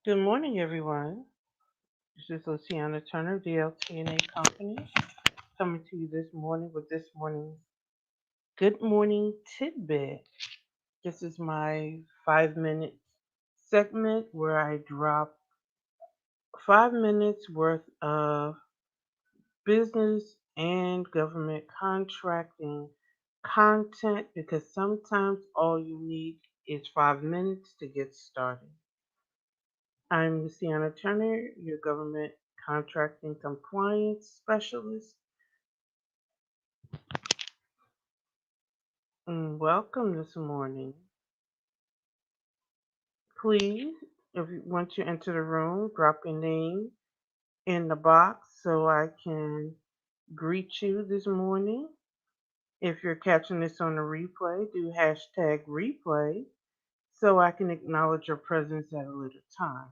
Good morning, everyone. This is Luciana Turner, the LT&A company, coming to you this morning with this morning's Good Morning Tidbit. This is my 5 minute segment where I drop 5 minutes worth of business and government contracting content because sometimes all you need is 5 minutes to get started. I'm Luciana Turner, your government contracting compliance specialist. Welcome this morning. Please, if you want to enter the room, drop your name in the box so I can greet you this morning. If you're catching this on the replay, do hashtag replay so I can acknowledge your presence at a later time.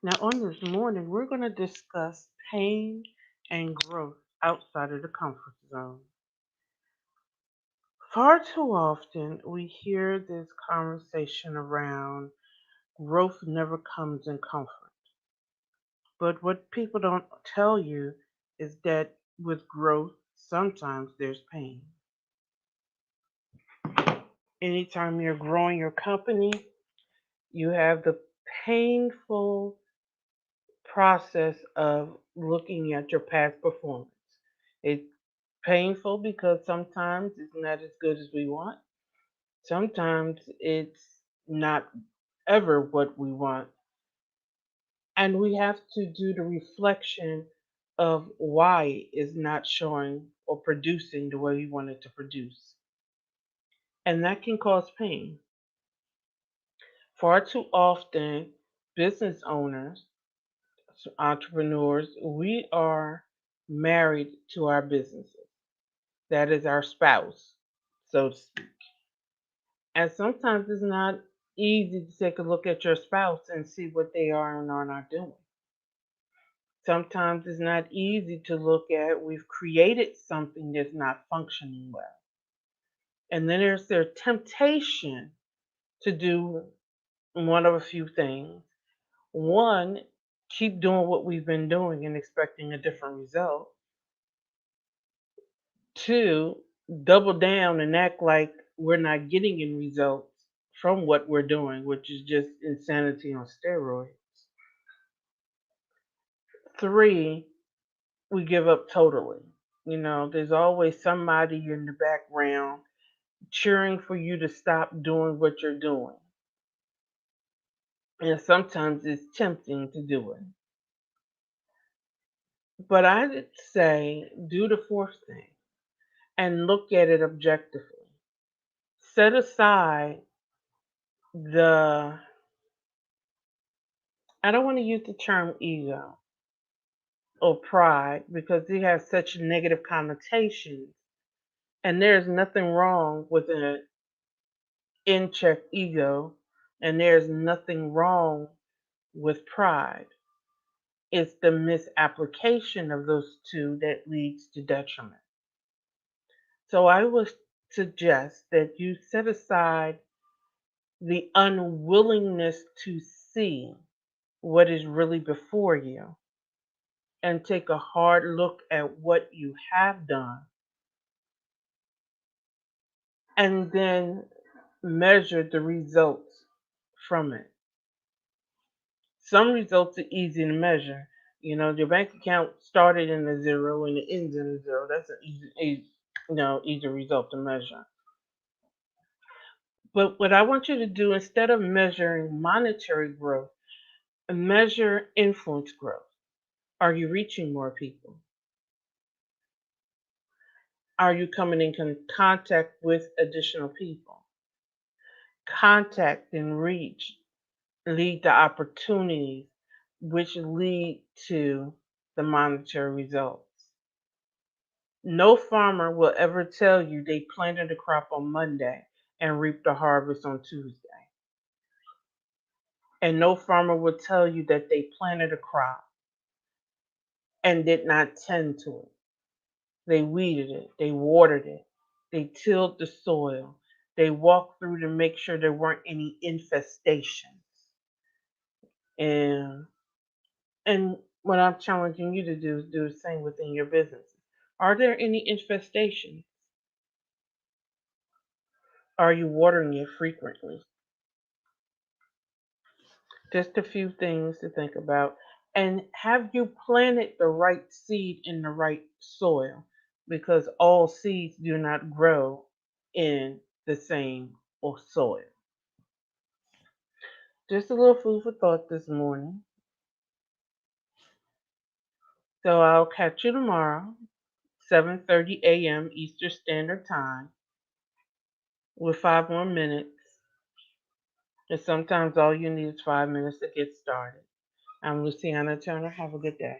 Now, on this morning, we're going to discuss pain and growth outside of the comfort zone. Far too often, we hear this conversation around growth never comes in comfort. But what people don't tell you is that with growth, sometimes there's pain. Anytime you're growing your company, you have the painful process of looking at your past performance. It's painful because sometimes it's not as good as we want. Sometimes it's not ever what we want. And we have to do the reflection of why it's not showing or producing the way we want it to produce. And that can cause pain. Far too often, business owners, entrepreneurs, we are married to our businesses. That is our spouse, so to speak. And sometimes it's not easy to take a look at your spouse and see what they are and are not doing. Sometimes it's not easy to look at. We've created something that's not functioning well. And then there's their temptation to do one of a few things. One, keep doing what we've been doing and expecting a different result. Two, double down and act like we're not getting any results from what we're doing, which is just insanity on steroids. Three, we give up totally. There's always somebody in the background cheering for you to stop doing what you're doing. And sometimes it's tempting to do it. But I would say do the fourth thing and look at it objectively. Set aside the, I don't want to use the term ego or pride because it has such negative connotations. And there's nothing wrong with an in check ego, and there's nothing wrong with pride. It's the misapplication of those two that leads to detriment. So I would suggest that you set aside the unwillingness to see what is really before you and take a hard look at what you have done and then measure the results from it. Some results are easy to measure. Your bank account started in a zero and it ends in a zero. That's an easy result to measure. But what I want you to do instead of measuring monetary growth, measure influence growth. Are you reaching more people? Are you coming in contact with additional people? Contact and reach lead to opportunities, which lead to the monetary results. No farmer will ever tell you they planted a crop on Monday and reaped the harvest on Tuesday. And no farmer will tell you that they planted a crop and did not tend to it. They weeded it, they watered it, They tilled the soil. They walked through to make sure there weren't any infestations. And what I'm challenging you to do is do the same within your businesses. Are there any infestations? Are you watering it frequently? Just a few things to think about. And have you planted the right seed in the right soil? Because all seeds do not grow in the same soil. Just a little food for thought this morning. So I'll catch you tomorrow, 7:30 a.m. Eastern Standard Time, with 5 more minutes. And sometimes all you need is 5 minutes to get started. I'm Luciana Turner. Have a good day.